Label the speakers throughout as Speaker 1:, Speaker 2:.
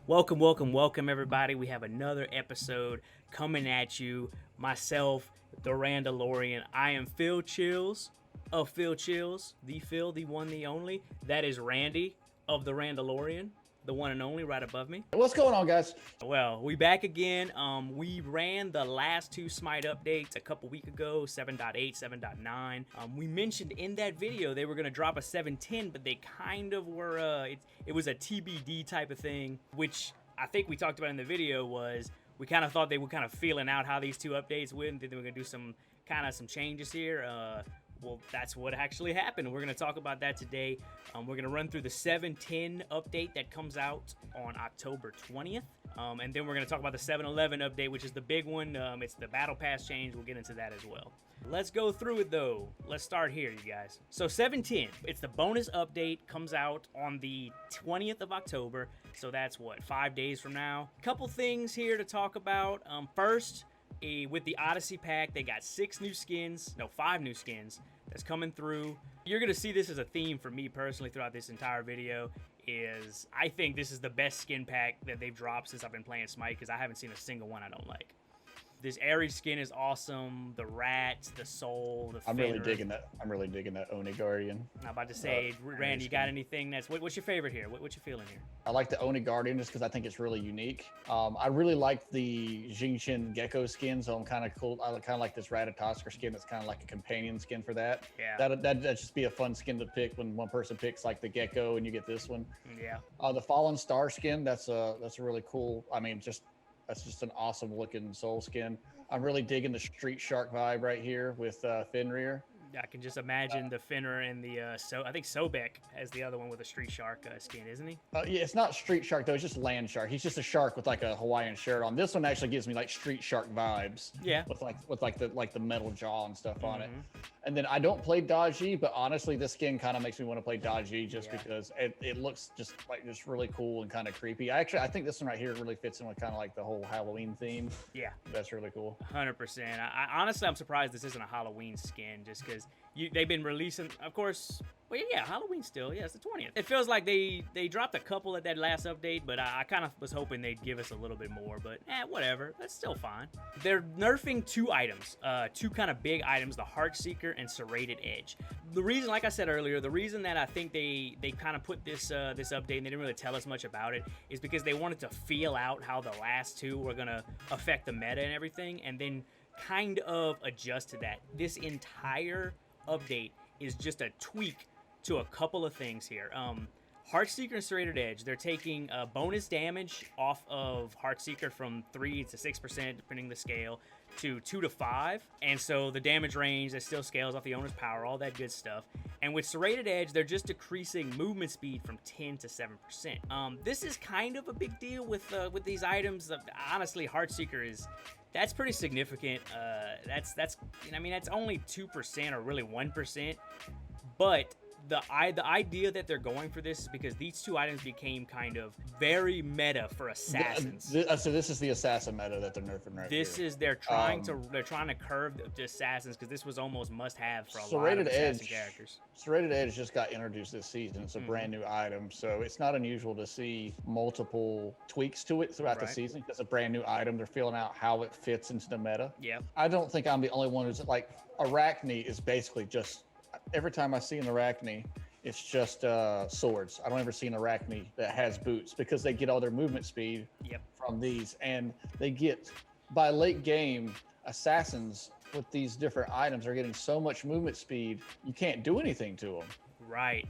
Speaker 1: Welcome, welcome, welcome, everybody. We have another episode coming at you. Myself, the Randalorian. I am PhillChills of PhillChills, the Phil, the one, the only. That is Randy of the Randalorian, the one and only, right above me.
Speaker 2: What's going on, guys?
Speaker 1: Well, we back again. We ran the last two Smite updates a couple weeks ago, 7.8, 7.9. We mentioned in that video they were going to drop a 7.10, but they kind of were, it was a TBD type of thing, which I think we talked about in the video was we kind of thought they were kind of feeling out how these two updates went, and then we're going to do some changes here. Well, that's what actually happened. We're going to talk about that today. We're going to run through the 7.10 update that comes out on October 20th. And then we're going to talk about the 7.11 update, which is the big one. It's the Battle Pass change. We'll get into that as well. Let's go through it, though. Let's start here, you guys. So 7.10, it's the bonus update, comes out on the 20th of October. So that's, what, 5 days from now? Couple things here to talk about. First, with the Odyssey pack, they got 5 new skins that's coming through. You're gonna see this as a theme for me personally throughout this entire video. I think this is the best skin pack that they've dropped since I've been playing Smite, because I haven't seen a single one I don't like. This Ares skin is awesome. The rat, the soul, the
Speaker 2: I'm
Speaker 1: Fenrir.
Speaker 2: I'm really digging that Oni Guardian.
Speaker 1: I'm about to say, Randy, you got anything what's your favorite here? What you feeling here?
Speaker 2: I like the Oni Guardian just because I think it's really unique. I really like the Jinxian Gecko skin, so I'm kind of cool. I kind of like this Ratatoskr skin. That's kind of like a companion skin for that.
Speaker 1: Yeah.
Speaker 2: That'd just be a fun skin to pick when one person picks like the Gecko and you get this one.
Speaker 1: Yeah.
Speaker 2: The Fallen Star skin. That's a really cool. I mean, that's just an awesome looking soul skin. I'm really digging the Street Shark vibe right here with Fenrir.
Speaker 1: I can just imagine the Fenrir and the I think Sobek has the other one with a Street Shark skin, isn't he?
Speaker 2: Yeah, it's not Street Shark though. It's just Land Shark. He's just a shark with like a Hawaiian shirt on. This one actually gives me like Street Shark vibes.
Speaker 1: Yeah.
Speaker 2: With the metal jaw and stuff on it. And then I don't play Dodgy, but honestly, this skin kind of makes me want to play Dodgy just because it looks just really cool and kind of creepy. I think this one right here really fits in with kind of like the whole Halloween theme.
Speaker 1: Yeah.
Speaker 2: That's really cool.
Speaker 1: 100%. I honestly, I'm surprised this isn't a Halloween skin, just because they've been releasing, of course. Well, yeah, Halloween still. Yeah, it's the 20th. It feels like they dropped a couple at that last update, but I kind of was hoping they'd give us a little bit more, but whatever. That's still fine. They're nerfing 2 items, 2 kind of big items, the Heartseeker and Serrated Edge. The reason, like I said earlier, the reason that I think they kind of put this this update and they didn't really tell us much about it is because they wanted to feel out how the last 2 were going to affect the meta and everything, and then kind of adjust to that. This entire update is just a tweak to a couple of things here. Heartseeker and Serrated Edge, they're taking bonus damage off of Heartseeker from 3 to 6%, depending on the scale, to 2 to 5. And so the damage range, that still scales off the owner's power, all that good stuff. And with Serrated Edge, they're just decreasing movement speed from 10 to 7%. This is kind of a big deal with these items. Honestly, Heartseeker that's pretty significant. That's only 2% or really 1%, but the idea that they're going for this is because these 2 items became kind of very meta for assassins.
Speaker 2: So this is the assassin meta that they're nerfing right here.
Speaker 1: They're trying to curve the assassins, because this was almost must-have for a lot of assassin characters.
Speaker 2: Serrated Edge just got introduced this season. It's a brand new item, so it's not unusual to see multiple tweaks to it throughout the season. It's a brand new item. They're feeling out how it fits into the meta.
Speaker 1: Yeah.
Speaker 2: I don't think I'm the only one who's like, Arachne is basically just, every time I see an Arachne, it's just swords. I don't ever see an Arachne that has boots, because they get all their movement speed from these, and they get, by late game, assassins with these different items are getting so much movement speed, you can't do anything to them.
Speaker 1: Right.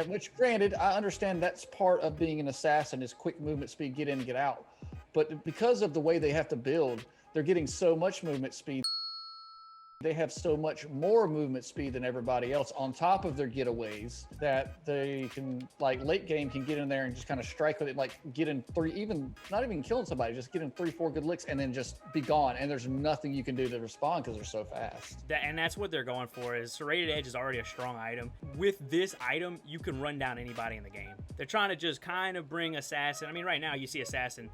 Speaker 2: Which, granted, I understand that's part of being an assassin is quick movement speed, get in and get out. But because of the way they have to build, they're getting so much movement speed. They have so much more movement speed than everybody else on top of their getaways that they can, like, late game can get in there and just kind of strike with it, like get in 3, not even killing somebody, just get in 3-4 good licks and then just be gone. And there's nothing you can do to respond because they're so fast.
Speaker 1: And that's what they're going for. Is Serrated Edge is already a strong item. With this item, you can run down anybody in the game. They're trying to just kind of bring Assassin. I mean, right now you see Assassin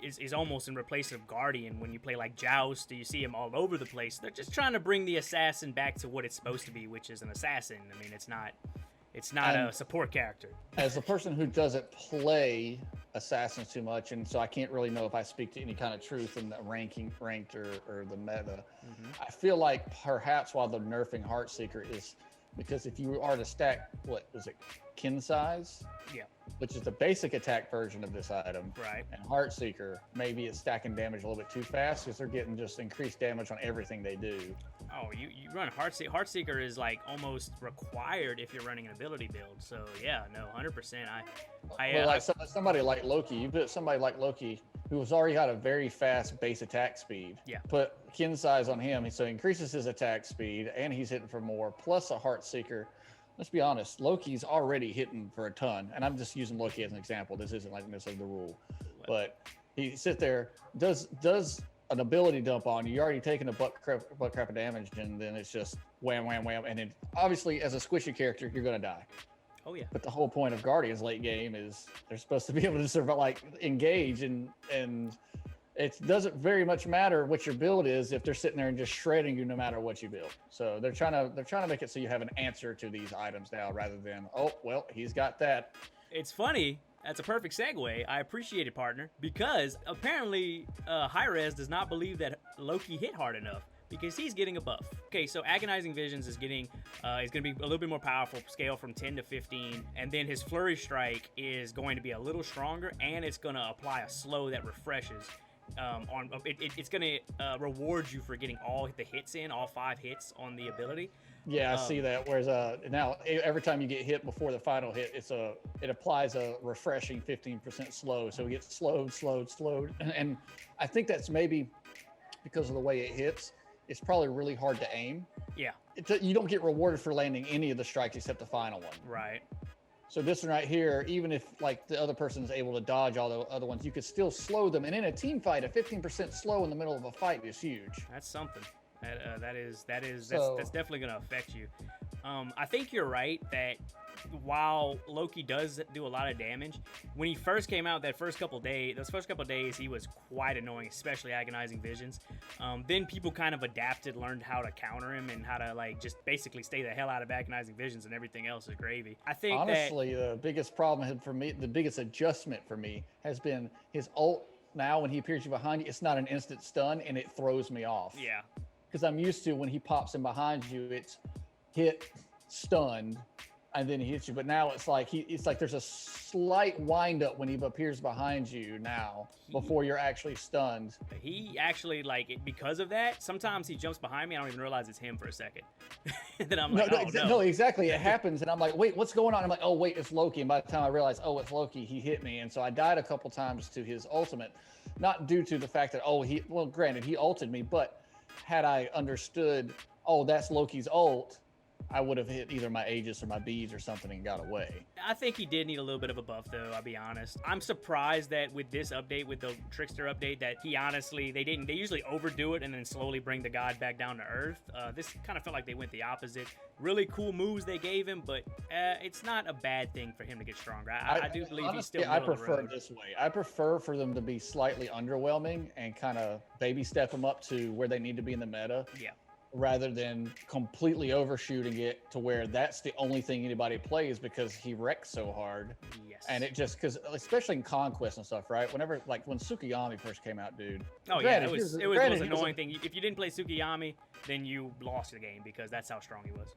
Speaker 1: is almost in replace of Guardian when you play like Joust. You see him all over the place. They're just trying to bring the Assassin back to what it's supposed to be, which is an assassin. I mean, it's It's not
Speaker 2: And
Speaker 1: a support character.
Speaker 2: as a person who doesn't play assassins too much, and so I can't really know if I speak to any kind of truth in the ranked or the meta. I feel like perhaps why they're nerfing Heartseeker is because if you are to stack, what was it, kin size?
Speaker 1: Yeah.
Speaker 2: Which is the basic attack version of this item.
Speaker 1: Right.
Speaker 2: And Heartseeker, maybe it's stacking damage a little bit too fast because they're getting just increased damage on everything they do.
Speaker 1: Oh, you run Heartseeker. Heartseeker is like almost required if you're running an ability build. So yeah, no, 100%.
Speaker 2: Well, like somebody like Loki, you put somebody like Loki who has already got a very fast base attack speed.
Speaker 1: Yeah.
Speaker 2: Put kin size on him, so he increases his attack speed, and he's hitting for more. Plus a Heartseeker. Let's be honest, Loki's already hitting for a ton, and I'm just using Loki as an example. This isn't like necessarily the rule, but he sits there, does an ability dump on you. You're already taking a butt crap of damage, and then it's just wham, wham, wham, and then obviously as a squishy character, you're gonna die.
Speaker 1: Oh yeah.
Speaker 2: But the whole point of Guardians late game is they're supposed to be able to survive, like engage, and it doesn't very much matter what your build is if they're sitting there and just shredding you no matter what you build. So they're trying to make it so you have an answer to these items now rather than, oh well, he's got that.
Speaker 1: It's funny. That's a perfect segue. I appreciate it, partner, because apparently Hi-Rez does not believe that Loki hit hard enough, because he's getting a buff. Okay, so Agonizing Visions is getting is going to be a little bit more powerful, scale from 10 to 15, and then his Flurry Strike is going to be a little stronger, and it's going to apply a slow that refreshes. It's going to reward you for getting all the hits in, all 5 hits on the ability.
Speaker 2: Yeah, I see that. Whereas now every time you get hit before the final hit, it applies a refreshing 15% slow, so it gets slowed, and I think that's maybe because of the way it hits. It's probably really hard to aim.
Speaker 1: Yeah.
Speaker 2: You don't get rewarded for landing any of the strikes except the final one.
Speaker 1: Right.
Speaker 2: So this one right here, even if like the other person is able to dodge all the other ones, you could still slow them. And in a team fight, a 15% slow in the middle of a fight is huge.
Speaker 1: That's something. That's definitely going to affect you. I think you're right that while Loki does do a lot of damage, when he first came out, those first couple days, he was quite annoying, especially Agonizing Visions. Then people kind of adapted, learned how to counter him and how to like just basically stay the hell out of Agonizing Visions, and everything else is gravy. I think
Speaker 2: honestly, the biggest problem for me, the biggest adjustment for me has been his ult. Now when he appears you behind you, it's not an instant stun, and it throws me off.
Speaker 1: Yeah.
Speaker 2: Because I'm used to when he pops in behind you, it's hit, stunned, and then he hits you. But now it's like there's a slight wind up when he appears behind you now before you're actually stunned.
Speaker 1: He actually, like, because of that, sometimes he jumps behind me. I don't even realize it's him for a second. And then I'm like,
Speaker 2: no, exactly. It happens, and I'm like, wait, what's going on? I'm like, oh wait, it's Loki. And by the time I realize, oh, it's Loki, he hit me, and so I died a couple times to his ultimate, not due to the fact that granted he ulted me, but had I understood, oh, that's Loki's ult, I would have hit either my Aegis or my beads or something and got away.
Speaker 1: I think he did need a little bit of a buff, though, I'll be honest. I'm surprised that with this update, with the Trickster update, that he honestly, they usually overdo it and then slowly bring the god back down to earth. This kind of felt like they went the opposite. Really cool moves they gave him, but it's not a bad thing for him to get stronger. I do believe
Speaker 2: honestly,
Speaker 1: he's still
Speaker 2: I prefer it this way. I prefer for them to be slightly underwhelming and kind of baby step them up to where they need to be in the meta.
Speaker 1: Yeah.
Speaker 2: Rather than completely overshooting it to where that's the only thing anybody plays because he wrecks so hard.
Speaker 1: Yes.
Speaker 2: And it just, because especially in Conquest and stuff, right? Whenever, like when Tsukiyami first came out, dude.
Speaker 1: Oh yeah, it was the most annoying thing. If you didn't play Tsukiyami, then you lost the game because that's how strong he was.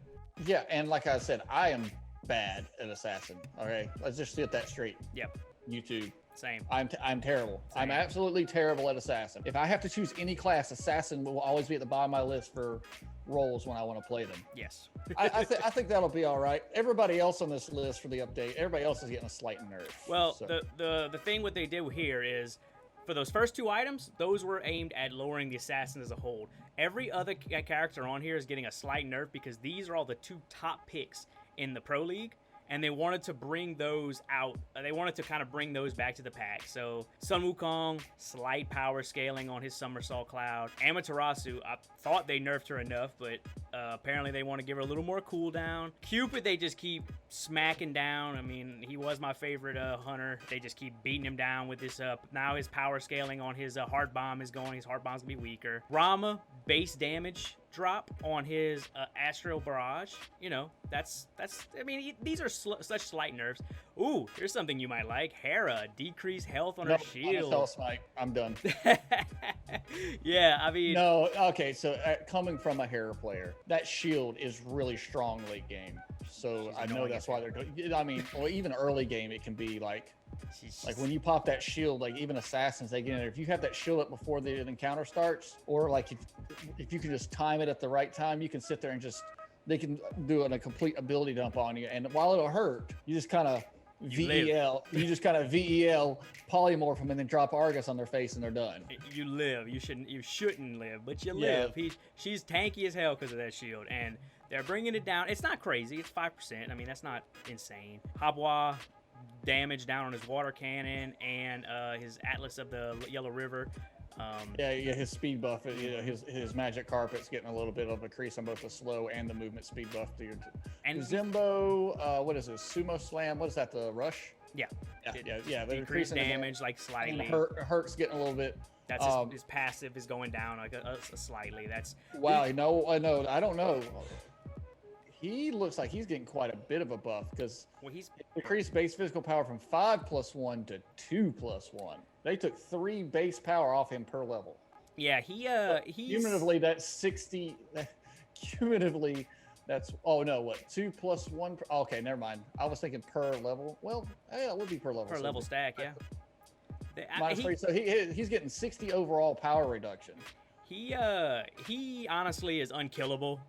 Speaker 2: Yeah, and like I said, I am bad at Assassin. Okay, let's just get that straight.
Speaker 1: Yep.
Speaker 2: YouTube.
Speaker 1: Same.
Speaker 2: I'm terrible.
Speaker 1: Same.
Speaker 2: I'm absolutely terrible at Assassin. If I have to choose any class, Assassin will always be at the bottom of my list for roles when I want to play them.
Speaker 1: Yes.
Speaker 2: I think that'll be all right. Everybody else on this list for the update, everybody else is getting a slight nerf.
Speaker 1: Well,
Speaker 2: so.
Speaker 1: the thing what they did here is, for those first 2 items, those were aimed at lowering the assassin as a whole. Every other character on here is getting a slight nerf because these are all the 2 top picks in the Pro League. And they wanted to bring those out. They wanted to kind of bring those back to the pack. So Sun Wukong, slight power scaling on his Somersault Cloud. Amaterasu, I thought they nerfed her enough, but apparently they want to give her a little more cooldown. Cupid, they just keep smacking down. I mean, he was my favorite hunter. They just keep beating him down with this. Now his power scaling on his hard bomb is going. His hard bomb's gonna be weaker. Rama, base damage drop on his Astral Barrage. You know, that's I mean, these are such slight nerfs. Ooh, here's something you might like. Hera, decreased health on her shield.
Speaker 2: Hell Smite. I'm done.
Speaker 1: Yeah, I mean...
Speaker 2: No, okay, so coming from a Hera player, that shield is really strong late game. So I know that's why they're doing... I mean, or even early game, it can be like when you pop that shield, like even assassins, they get in there. If you have that shield up before the encounter starts, or like if you can just time it at the right time, you can sit there and just... They can do a complete ability dump on you. And while it'll hurt, you just kind of... VEL, you just kind of VEL polymorph them and then drop Argus on their face and they're done.
Speaker 1: You live. You shouldn't live, but you live. She's tanky as hell because of that shield, and they're bringing it down. It's not crazy. It's 5%. I mean, that's not insane. Habwa damage down on his water cannon and his Atlas of the Yellow River.
Speaker 2: His speed buff, his magic carpet's getting a little bit of a crease on both the slow and the movement speed buff. And Zimbo, what is it? Sumo Slam, what is that, the rush?
Speaker 1: Yeah.
Speaker 2: Decreased
Speaker 1: damage, like slightly.
Speaker 2: And hurt's getting a little bit.
Speaker 1: That's his passive is going down like a slightly. That's
Speaker 2: wow. I don't know. He looks like he's getting quite a bit of a buff because he's increased base physical power from 5+1 to 2+1. They took 3 base power off him per level.
Speaker 1: Yeah, he's
Speaker 2: cumulatively that's 60. Cumulatively, that's 2+1. Okay, never mind. I was thinking per level. Well, yeah, it would be per level.
Speaker 1: Per level stack, yeah.
Speaker 2: So he's getting 60 overall power reduction.
Speaker 1: He honestly is unkillable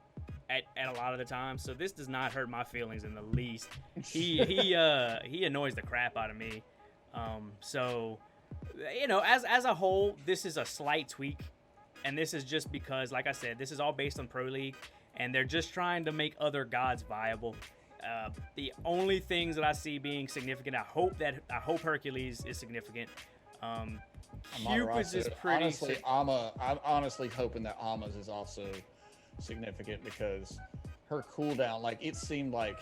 Speaker 1: at a lot of the time, so this does not hurt my feelings in the least. He annoys the crap out of me. So, you know, as a whole, this is a slight tweak, and this is just because, like I said, this is all based on Pro League, and they're just trying to make other gods viable. The only things that I see being significant, I hope Hercules is significant. Cupid's is pretty.
Speaker 2: Honestly, I'm honestly hoping that Ama's is also significant because her cooldown, like it seemed like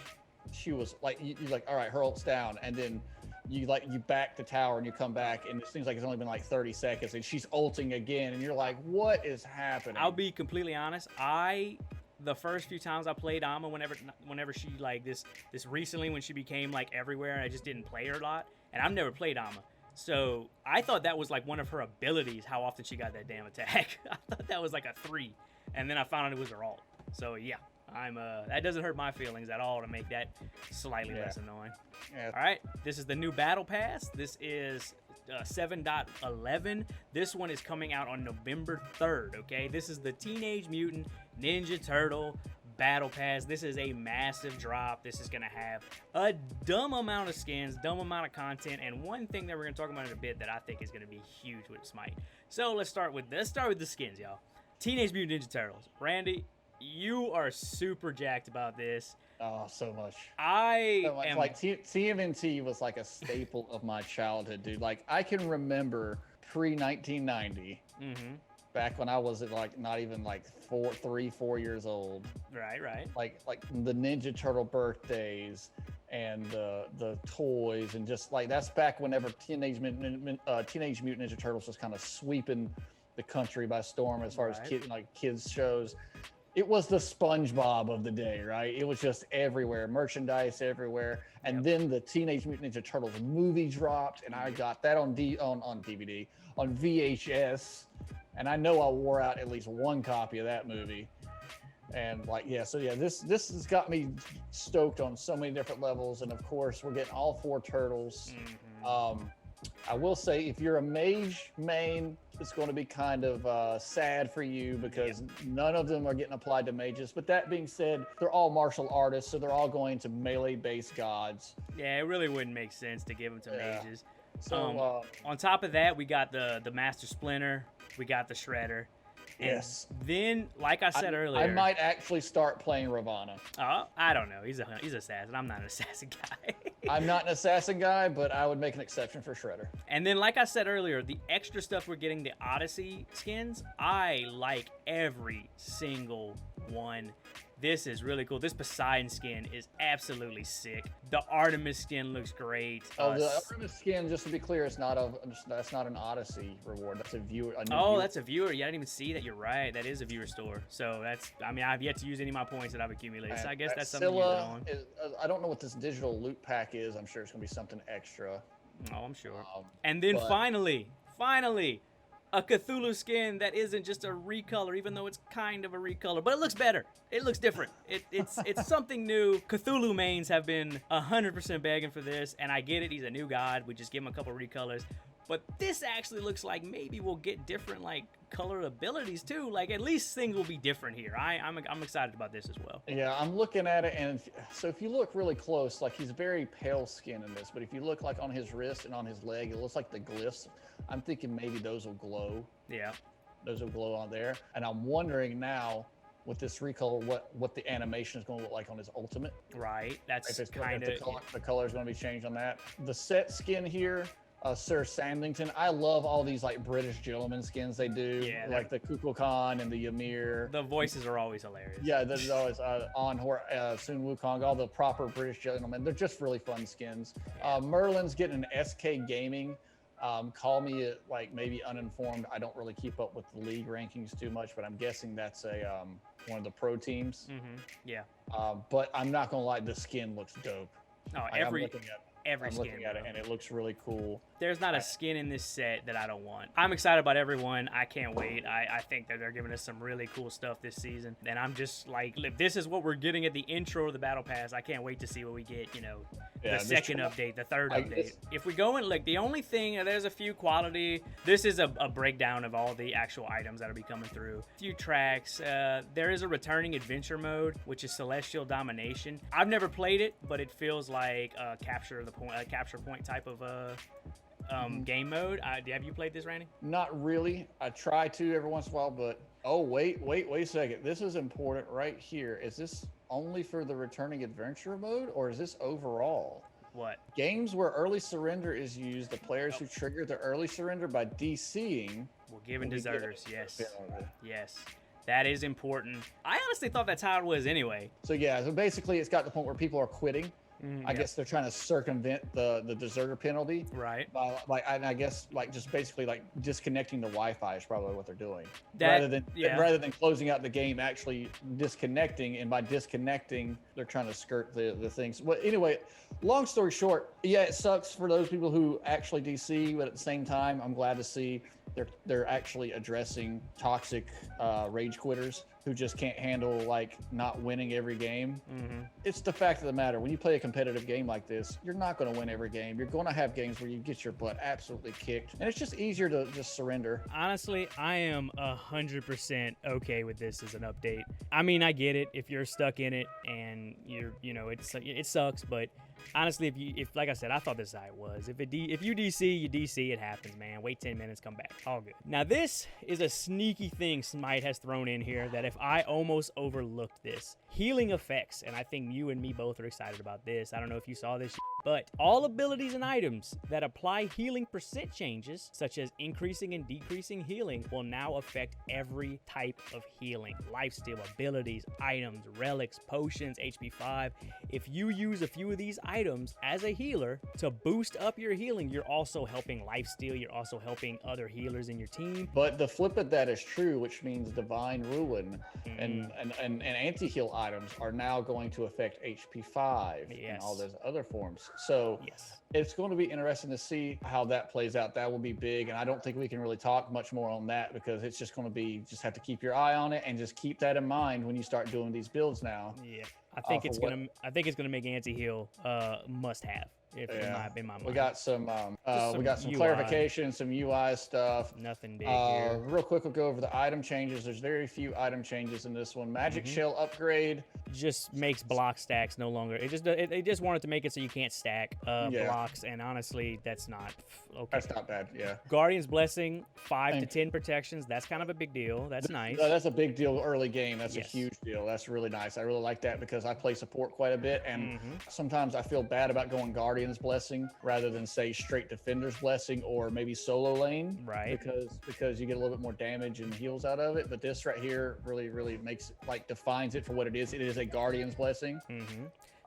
Speaker 2: she was like you like, all right, her ult's down, and then you back the tower and you come back, and it seems like it's only been like 30 seconds, and she's ulting again, and you're like, what is happening?
Speaker 1: I'll be completely honest. The first few times I played Ama, whenever she like this recently when she became like everywhere, I just didn't play her a lot, and I've never played Ama. So I thought that was like one of her abilities, how often she got that damn attack. I thought that was like a 3, and then I found out it was her ult. So yeah, that doesn't hurt my feelings at all to make that slightly less annoying. Yeah. All right, this is the new battle pass. This is 7.11. This one is coming out on November 3rd. Okay, this is the Teenage Mutant Ninja Turtle battle pass. This is a massive drop. This is gonna have a dumb amount of skins, dumb amount of content, and one thing that we're gonna talk about in a bit that I think is gonna be huge with Smite. So let's start with the skins, y'all. Teenage Mutant Ninja Turtles. Randy, you are super jacked about this.
Speaker 2: Oh, so much.
Speaker 1: Like
Speaker 2: TMNT was like a staple of my childhood, dude. Like I can remember pre-1990. Back when I was like not even like 4 years old.
Speaker 1: Right.
Speaker 2: Like the Ninja Turtle birthdays and the toys, and just like that's back whenever Teenage Mutant Ninja Turtles was kind of sweeping the country by storm as far as kids shows. It was the SpongeBob of the day, right? It was just everywhere, merchandise everywhere. And then the Teenage Mutant Ninja Turtles movie dropped, and I got that on DVD, on VHS. And I know I wore out at least one copy of that movie. And this has got me stoked on so many different levels. And of course, we're getting all 4 turtles. I will say, if you're a mage main, it's going to be kind of sad for you because none of them are getting applied to mages. But that being said, they're all martial artists, so they're all going to melee-based gods.
Speaker 1: Yeah, it really wouldn't make sense to give them to mages. So on top of that, we got the Master Splinter, we got the Shredder.
Speaker 2: Yes.
Speaker 1: Then, like I said earlier,
Speaker 2: I might actually start playing Ravana.
Speaker 1: Oh, I don't know. He's assassin. I'm not an assassin guy.
Speaker 2: I'm not an assassin guy, but I would make an exception for Shredder.
Speaker 1: And then, like I said earlier, the extra stuff we're getting, the Odyssey skins, I like every single one. This is really cool. This Poseidon skin is absolutely sick. The Artemis skin looks great.
Speaker 2: Oh, the Artemis skin, just to be clear, that's not an Odyssey reward. That's a viewer.
Speaker 1: That's a viewer. Yeah, I didn't even see that. You're right. That is a viewer store. So that's, I mean, I've yet to use any of my points that I've accumulated. So I guess that's something to use it on.
Speaker 2: I don't know what this digital loot pack is. I'm sure it's going to be something extra.
Speaker 1: Oh, I'm sure. And then finally, a Cthulhu skin that isn't just a recolor, even though it's kind of a recolor, but it looks better. It looks different. It's something new. Cthulhu mains have been 100% begging for this, and I get it. He's a new god. We just give him a couple recolors. But this actually looks like maybe we'll get different like color abilities too. Like at least things will be different here. I'm excited about this as well.
Speaker 2: Yeah, I'm looking at it, and so if you look really close, like he's very pale skin in this, but if you look like on his wrist and on his leg, it looks like the glyphs. I'm thinking maybe those will glow.
Speaker 1: Yeah.
Speaker 2: Those will glow on there. And I'm wondering now with this recolor what the animation is going to look like on his ultimate.
Speaker 1: Right. That's kind of
Speaker 2: the color is going to be changed on that. The set skin here. Sir Sandington. I love all these like British gentleman skins they do, like the Kukulkan and the Ymir.
Speaker 1: The voices are always hilarious.
Speaker 2: Yeah, there's always Sun Wukong, all the proper British gentlemen. They're just really fun skins. Merlin's getting an SK Gaming. Call me like maybe uninformed. I don't really keep up with the league rankings too much, but I'm guessing that's a one of the pro teams.
Speaker 1: Yeah.
Speaker 2: But I'm not gonna lie, the skin looks dope.
Speaker 1: Oh, I'm looking at
Speaker 2: it and it looks really cool.
Speaker 1: There's not a skin in this set that I don't want. I'm excited about everyone. I can't wait. I think that they're giving us some really cool stuff this season. And I'm just like, if this is what we're getting at the intro of the Battle Pass, I can't wait to see what we get, the second update, the third update. If we go in, like, the only thing, there's a few quality. This is a breakdown of all the actual items that'll be coming through. A few tracks. There is a returning adventure mode, which is Celestial Domination. I've never played it, but it feels like a capture point type of game mode. Have you played this, Randy?
Speaker 2: Not really. I try to every once in a while, but wait a second. This is important right here. Is this only for the returning adventure mode, or is this overall?
Speaker 1: What?
Speaker 2: Games where early surrender is used, the players who trigger the early surrender by DCing
Speaker 1: will give deserters. Yes. That is important. I honestly thought that's how it was anyway.
Speaker 2: So basically it's got the point where people are quitting. I guess they're trying to circumvent the deserter penalty,
Speaker 1: right?
Speaker 2: I guess just basically disconnecting the Wi-Fi is probably what they're doing, rather than closing out the game, actually disconnecting. And by disconnecting, they're trying to skirt the things. Well, anyway, long story short, it sucks for those people who actually DC, but at the same time, I'm glad to see they're actually addressing toxic rage quitters who just can't handle not winning every game. It's the fact of the matter. When you play a competitive game like this, you're not going to win every game. You're going to have games where you get your butt absolutely kicked, and it's just easier to just surrender.
Speaker 1: Honestly, I am 100% okay with this as an update. I mean, I get it if you're stuck in it and it sucks, but honestly, if like I said, I thought this is how it was. If you DC, you DC. It happens, man. Wait 10 minutes, come back. All good. Now this is a sneaky thing Smite has thrown in here that if I almost overlooked this. Healing effects, and I think you and me both are excited about this. I don't know if you saw this, but all abilities and items that apply healing percent changes, such as increasing and decreasing healing, will now affect every type of healing. Lifesteal, abilities, items, relics, potions, HP 5. If you use a few of these items as a healer to boost up your healing, you're also helping lifesteal, you're also helping other healers in your team.
Speaker 2: But the flip of that is true, which means Divine Ruin and anti-heal items are now going to affect HP 5 and all those other forms. So it's going to be interesting to see how that plays out. That will be big, and I don't think we can really talk much more on that because it's just going to be, just have to keep your eye on it and just keep that in mind when you start doing these builds now.
Speaker 1: Yeah, I think it's gonna make anti-heal must have. In my mind.
Speaker 2: We got some clarification, some UI stuff.
Speaker 1: Nothing big here.
Speaker 2: Real quick, we'll go over the item changes. There's very few item changes in this one. Magic Shell upgrade.
Speaker 1: just makes block stacks no longer. It just wanted to make it so you can't stack blocks, and honestly, that's not okay.
Speaker 2: That's not bad. Yeah.
Speaker 1: Guardian's Blessing, 5 to 10 protections. That's kind of a big deal. That's nice.
Speaker 2: That's a big deal early game. That's a huge deal. That's really nice. I really like that because I play support quite a bit, and sometimes I feel bad about going Guardian's Blessing rather than say straight Defender's Blessing or maybe solo lane,
Speaker 1: right?
Speaker 2: Because you get a little bit more damage and heals out of it. But this right here really makes it, defines it for what it is. It is a Guardian's Blessing.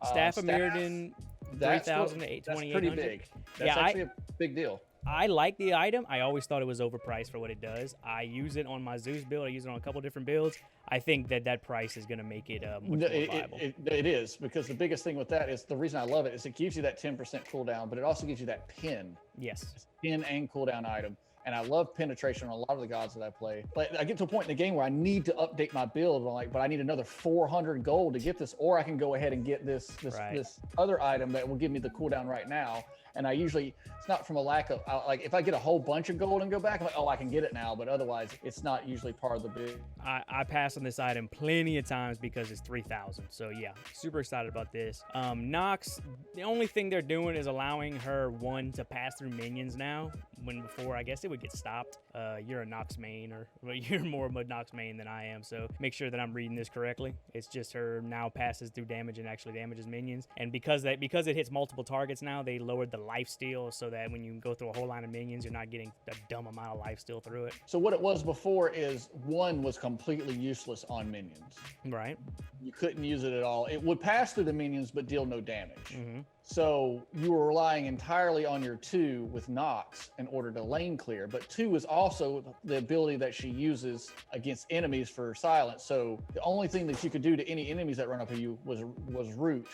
Speaker 1: Staff of Mirrodin, 3,000 to 2,800.
Speaker 2: That's pretty big. That's actually a big deal.
Speaker 1: I like the item. I always thought it was overpriced for what it does. I use it on my Zeus build. I use it on a couple different builds. I think that price is going to make it much more viable.
Speaker 2: It is, because the biggest thing with that is the reason I love it is it gives you that 10% cooldown, but it also gives you that pin.
Speaker 1: Yes.
Speaker 2: It's a pin and cooldown item. And I love penetration on a lot of the gods that I play. But I get to a point in the game where I need to update my build. I'm like, but I need another 400 gold to get this, or I can go ahead and get this other item that will give me the cooldown right now. And I usually, it's not from a lack of, like if I get a whole bunch of gold and go back, I'm like, oh, I can get it now. But otherwise, it's not usually part of the build.
Speaker 1: I pass on this item plenty of times because it's 3,000. So yeah, super excited about this. Nox, the only thing they're doing is allowing her one to pass through minions now. When before, I guess it would get stopped. You're a Nox main, or you're more of a Nox main than I am. So make sure that I'm reading this correctly. It's just her now passes through damage and actually damages minions. And because it hits multiple targets now, they lowered the life steal so that when you go through a whole line of minions, you're not getting a dumb amount of life steal through it.
Speaker 2: So what it was before is one was completely useless on minions.
Speaker 1: Right.
Speaker 2: You couldn't use it at all. It would pass through the minions but deal no damage. So you were relying entirely on your 2 with Nox in order to lane clear. But 2 is also the ability that she uses against enemies for silence. So the only thing that you could do to any enemies that run up to you was root.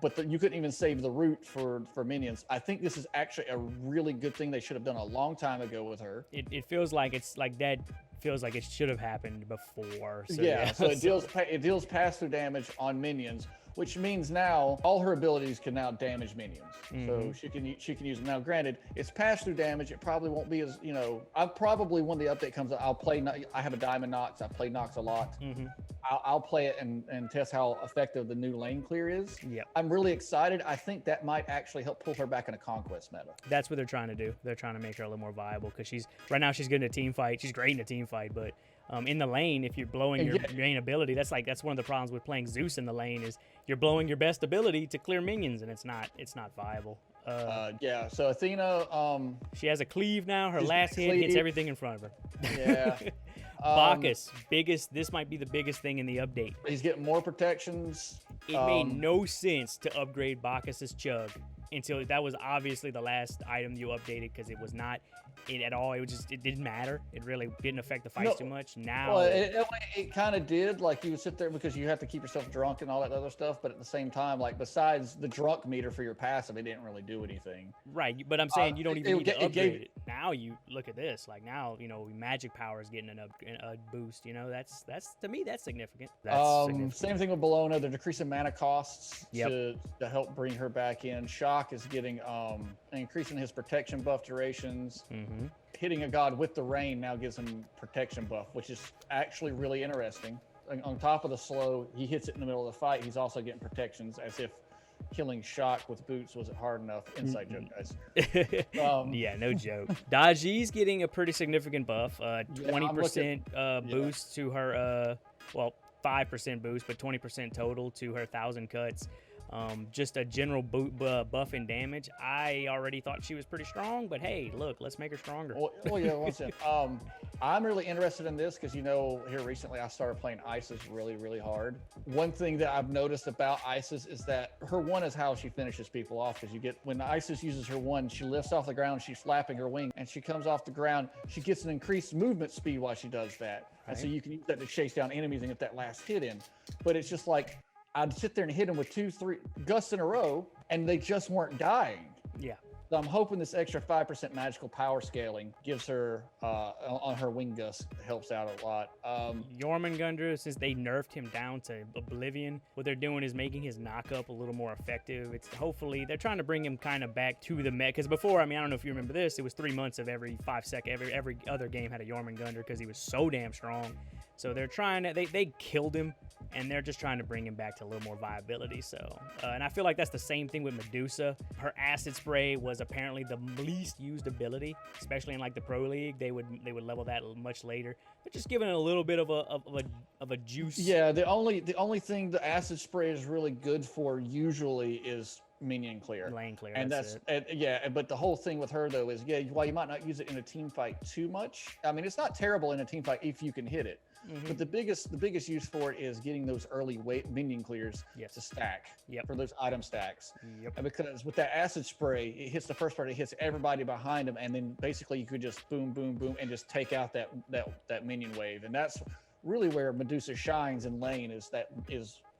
Speaker 2: But you couldn't even save the root for minions. I think this is actually a really good thing they should have done a long time ago with her.
Speaker 1: It feels like it's like that. Feels like it should have happened before. So
Speaker 2: so it deals pass-through damage on minions, which means now all her abilities can now damage minions. So she can use them. Now, granted, it's pass-through damage. It probably won't be as, I'll probably, when the update comes out, I'll play, I have a Diamond Nox. I play Nox a lot. I'll play it and test how effective the new lane clear is. I'm really excited. I think that might actually help pull her back in a conquest meta.
Speaker 1: That's what they're trying to do. They're trying to make her a little more viable because right now she's good in a team fight. She's great in a team fight, but in the lane, if you're blowing your main ability, that's one of the problems with playing Zeus in the lane is you're blowing your best ability to clear minions, and it's not viable.
Speaker 2: So Athena,
Speaker 1: she has a cleave now. Her last hit hits everything in front of her. Bacchus, this might be the biggest thing in the update.
Speaker 2: He's getting more protections.
Speaker 1: It made no sense to upgrade Bacchus's chug until that was obviously the last item you updated because it was not it at all. It didn't matter. It really didn't affect the fights too much. Now,
Speaker 2: well, it kind of did. Like you would sit there because you have to keep yourself drunk and all that other stuff. But at the same time, like besides the drunk meter for your passive, it didn't really do anything.
Speaker 1: Right. But I'm saying you don't even need to upgrade it. Now you look at this. Like now, magic power is getting a boost. That's to me that's significant.
Speaker 2: Same thing with Bologna. They're decreasing mana costs to help bring her back in. Shock is getting increasing his protection buff durations. Hitting a god with the rain now gives him protection buff, which is actually really interesting. On top of the slow, he hits it in the middle of the fight. He's also getting protections, as if killing Shock with boots wasn't hard enough. Inside joke, guys.
Speaker 1: Yeah, no joke. Daji's getting a pretty significant buff. 20% boost to her, 5% boost, but 20% total to her 1,000 cuts. Just a general buff in damage. I already thought she was pretty strong, but hey, look, let's make her stronger. I'm really interested in this because here recently I started playing Isis really hard. One thing that I've noticed about Isis is that her one is how she finishes people off, because when Isis uses her one, she lifts off the ground, she's flapping her wing, and she comes off the ground. She gets an increased movement speed while she does that. Right. And so you can use that to chase down enemies and get that last hit in. But it's just like I'd sit there and hit them with 2-3 gusts in a row, and they just weren't dying. Yeah.
Speaker 2: So I'm hoping this extra 5% magical power scaling gives her on her wing gust, helps out a lot.
Speaker 1: Jormungandr, since they nerfed him down to oblivion, what they're doing is making his knock-up a little more effective. It's hopefully they're trying to bring him kind of back to the meta, because before, I don't know if you remember this, it was 3 months of every 5 seconds, every other game had a Jormungandr because he was so damn strong So they're trying to, they killed him, and they're just trying to bring him back to a little more viability. So, and I feel like that's the same thing with Medusa. Her acid spray was apparently the least used ability, especially in like the Pro League. They would level that much later. They're just giving it a little bit of a juice.
Speaker 2: Yeah, the only thing the acid spray is really good for usually is minion clear,
Speaker 1: Lane clear,
Speaker 2: and
Speaker 1: that's it.
Speaker 2: yeah. But the whole thing with her though is, yeah, while you might not use it in a team fight too much, I mean, it's not terrible in a team fight if you can hit it. But the biggest use for it is getting those early minion clears to stack for those item stacks. And because with that acid spray, it hits the first part, it hits everybody behind them, and then basically you could just boom, boom, boom, and just take out that minion wave. And that's really where Medusa shines in lane, is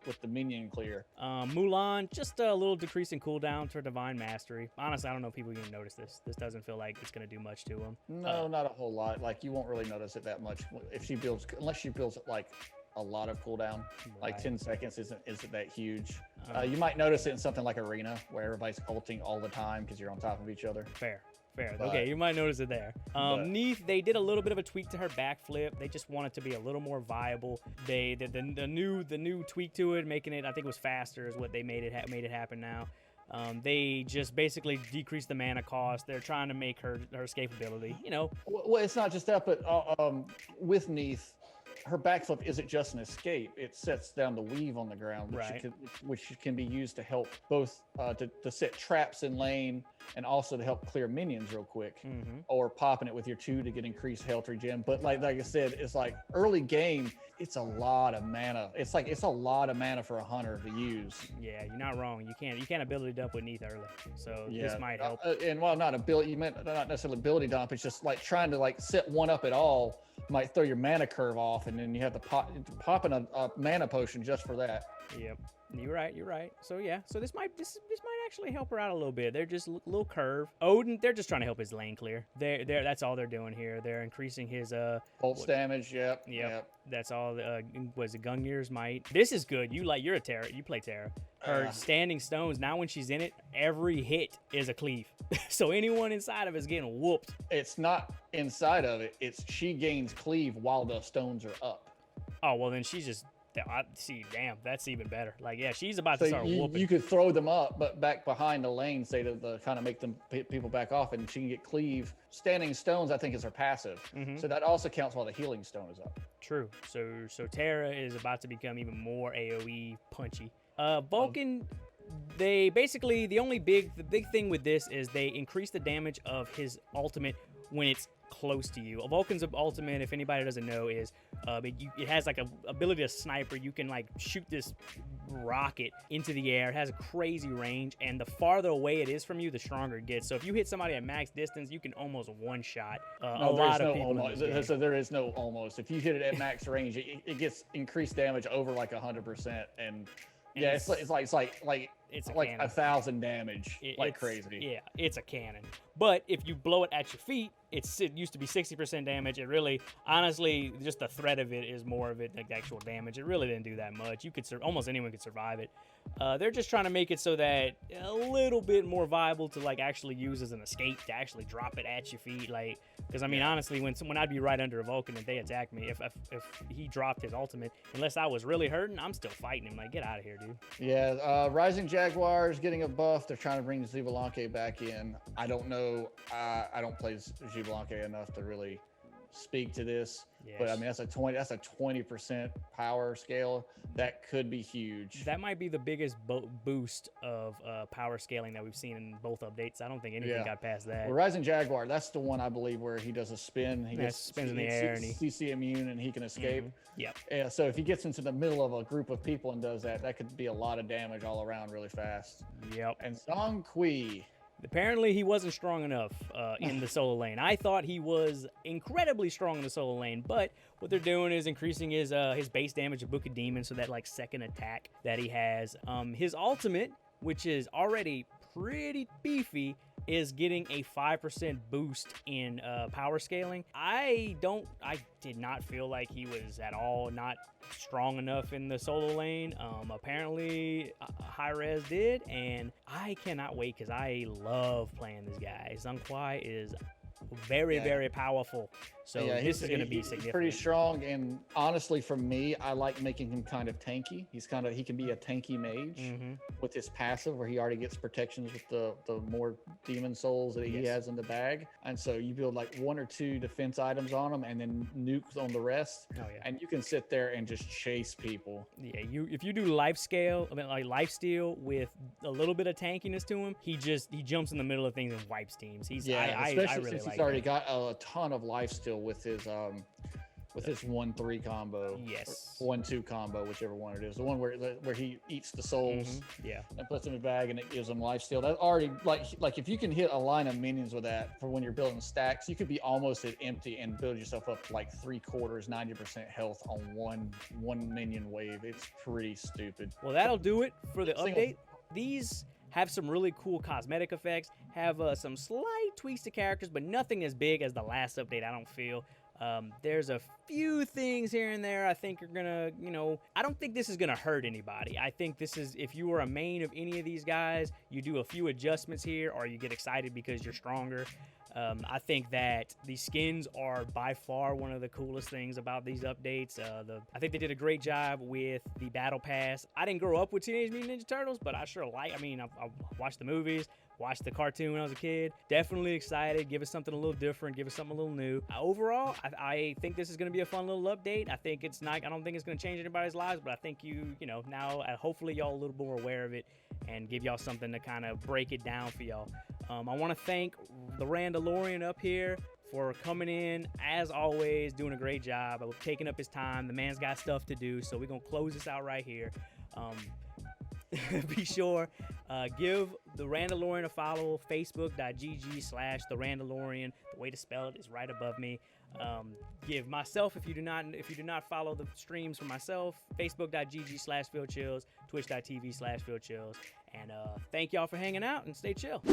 Speaker 2: with the minion clear.
Speaker 1: Mulan, just a little decrease in cooldown for Divine Mastery. Honestly, I don't know if people even notice this. This doesn't feel like it's going to do much to them.
Speaker 2: No, not a whole lot. Like, you won't really notice it that much if she builds, unless she builds like a lot of cooldown. Like 10 seconds isn't that huge. You might notice it in something like Arena, where everybody's ulting all the time because you're on top of each other.
Speaker 1: Fair. Okay, you might notice it there. Neith, they did a little bit of a tweak to her backflip. They just want it to be a little more viable. They the new tweak to it, making it, I think it was faster, is what they made it happen now. They just basically decreased the mana cost. They're trying to make her escapability. You know.
Speaker 2: Well, it's not just that, but with Neith, her backflip isn't just an escape. It sets down the weave on the ground, which can be used to help both to set traps in lane, and also to help clear minions real quick, or popping it with your 2 to get increased health regen. But like I said, it's like early game, it's a lot of mana. It's a lot of mana for a hunter to use.
Speaker 1: Yeah, you're not wrong. You can't ability dump with Neith early, so this might help.
Speaker 2: And while not ability, you meant not necessarily ability dump. It's just like trying to like set one up at all might throw your mana curve off, and then you have to pop in a mana potion just for that.
Speaker 1: Yep. You're right. So yeah, so this might actually help her out a little bit. They're just a little curve. Odin, they're just trying to help his lane clear. That's all they're doing here. They're increasing his
Speaker 2: pulse damage. Yep.
Speaker 1: That's all. Was it Gungir's might? This is good. You're a Terra. You play Terra. Her standing stones. Now when she's in it, every hit is a cleave. So anyone inside of it is getting whooped.
Speaker 2: It's not inside of it. It's she gains cleave while the stones are up.
Speaker 1: Oh well, then she's just. See, damn, that's even better. Like, yeah, she's about to start whooping.
Speaker 2: You could throw them up, but back behind the lane, say to kind of make them people back off, and she can get cleave. Standing stones, I think, is her passive, so that also counts while the healing stone is up.
Speaker 1: True. So Terra is about to become even more AOE punchy. Vulcan. They basically the big thing with this is they increase the damage of his ultimate when it's close to you. A Vulcan's ultimate, if anybody doesn't know, is it has like a ability to sniper. You can like shoot this rocket into the air. It has a crazy range, and the farther away it is from you, the stronger it gets. So if you hit somebody at max distance, you can almost one shot a lot of people.
Speaker 2: So there is no almost. If you hit it at max range, it gets increased damage over like 100%, and yeah, it's like 1,000 damage, crazy.
Speaker 1: Yeah, it's a cannon. But if you blow it at your feet, it used to be 60% damage. It really, honestly, just the threat of it is more of it, like the actual damage. It really didn't do that much. You could almost anyone could survive it. They're just trying to make it so that a little bit more viable to like actually use as an escape, to actually drop it at your feet, like. Because I mean, honestly, when I'd be right under a Vulcan and they attack me, if he dropped his ultimate, unless I was really hurting, I'm still fighting him. Like, get out of here, dude.
Speaker 2: Yeah, Rising Jaguars getting a buff. They're trying to bring Xbalanque back in. I don't know. I don't play Xbalanque enough to really speak to this, but I mean that's a 20% power scale. That could be huge.
Speaker 1: That might be the biggest boost of power scaling that we've seen in both updates. I don't think anything got past that.
Speaker 2: Well, Rising Jaguar, that's the one I believe where he does a spin. He
Speaker 1: spins in the air and
Speaker 2: he's CC immune and he can escape.
Speaker 1: Yep.
Speaker 2: Yeah. So if he gets into the middle of a group of people and does that, that could be a lot of damage all around really fast.
Speaker 1: Yep.
Speaker 2: And Zhong Kui.
Speaker 1: Apparently, he wasn't strong enough in the solo lane. I thought he was incredibly strong in the solo lane, but what they're doing is increasing his base damage of Book of Demons, so that like second attack that he has. His ultimate, which is already pretty beefy, is getting a 5% boost in power scaling. I did not feel like he was at all not strong enough in the solo lane. Apparently Hi-Rez did, and I cannot wait because I love playing this guy. Zhong Kui is very,
Speaker 2: Yeah.
Speaker 1: very powerful. So
Speaker 2: Yeah,
Speaker 1: this is going to be
Speaker 2: he's
Speaker 1: significant.
Speaker 2: pretty strong, and honestly, for me, I like making him kind of tanky. He can be a tanky mage
Speaker 1: Mm-hmm.
Speaker 2: with his passive, where he already gets protections with the more demon souls that he
Speaker 1: Yes.
Speaker 2: has in the bag, and so you build like 1 or 2 defense items on him, and then nukes on the rest,
Speaker 1: Oh yeah.
Speaker 2: and you can sit there and just chase people.
Speaker 1: Yeah, if you do life scale, I mean like life steal with a little bit of tankiness to him, he jumps in the middle of things and wipes teams. I
Speaker 2: Especially
Speaker 1: really
Speaker 2: since
Speaker 1: like
Speaker 2: he's already
Speaker 1: that.
Speaker 2: got a ton of life steal with his 1-3 combo.
Speaker 1: Yes.
Speaker 2: 1-2 combo, whichever one it is. The one where he eats the souls
Speaker 1: Yeah.
Speaker 2: and puts them in his bag, and it gives him life steal. That already like if you can hit a line of minions with that for when you're building stacks, you could be almost at empty and build yourself up like 3/4, 90% health on one minion wave. It's pretty stupid.
Speaker 1: Well, that'll do it for the
Speaker 2: Single-
Speaker 1: update. These have some really cool cosmetic effects, have some slight tweaks to characters, but nothing as big as the last update, I don't feel. There's a few things here and there I think are gonna, I don't think this is gonna hurt anybody. I think this is, if you are a main of any of these guys, you do a few adjustments here, or you get excited because you're stronger. I think that these skins are by far one of the coolest things about these updates. I think they did a great job with the battle pass. I didn't grow up with Teenage Mutant Ninja Turtles, but I sure I watched the movies, watched the cartoon when I was a kid. Definitely excited. Give us something a little different. Give us something a little new. Overall, I think this is going to be a fun little update. I don't think it's going to change anybody's lives, but I think now hopefully y'all a little more aware of it and give y'all something to kind of break it down for y'all. I want to thank the Randalorian up here for coming in, as always, doing a great job of taking up his time. The man's got stuff to do, so we're going to close this out right here. Be sure, give the Randalorian a follow, facebook.gg/the Randalorian. The way to spell it is right above me. Give myself, if you do not follow the streams for myself, facebook.gg/PhillChills, twitch.tv/PhillChills. And thank y'all for hanging out, and stay chill.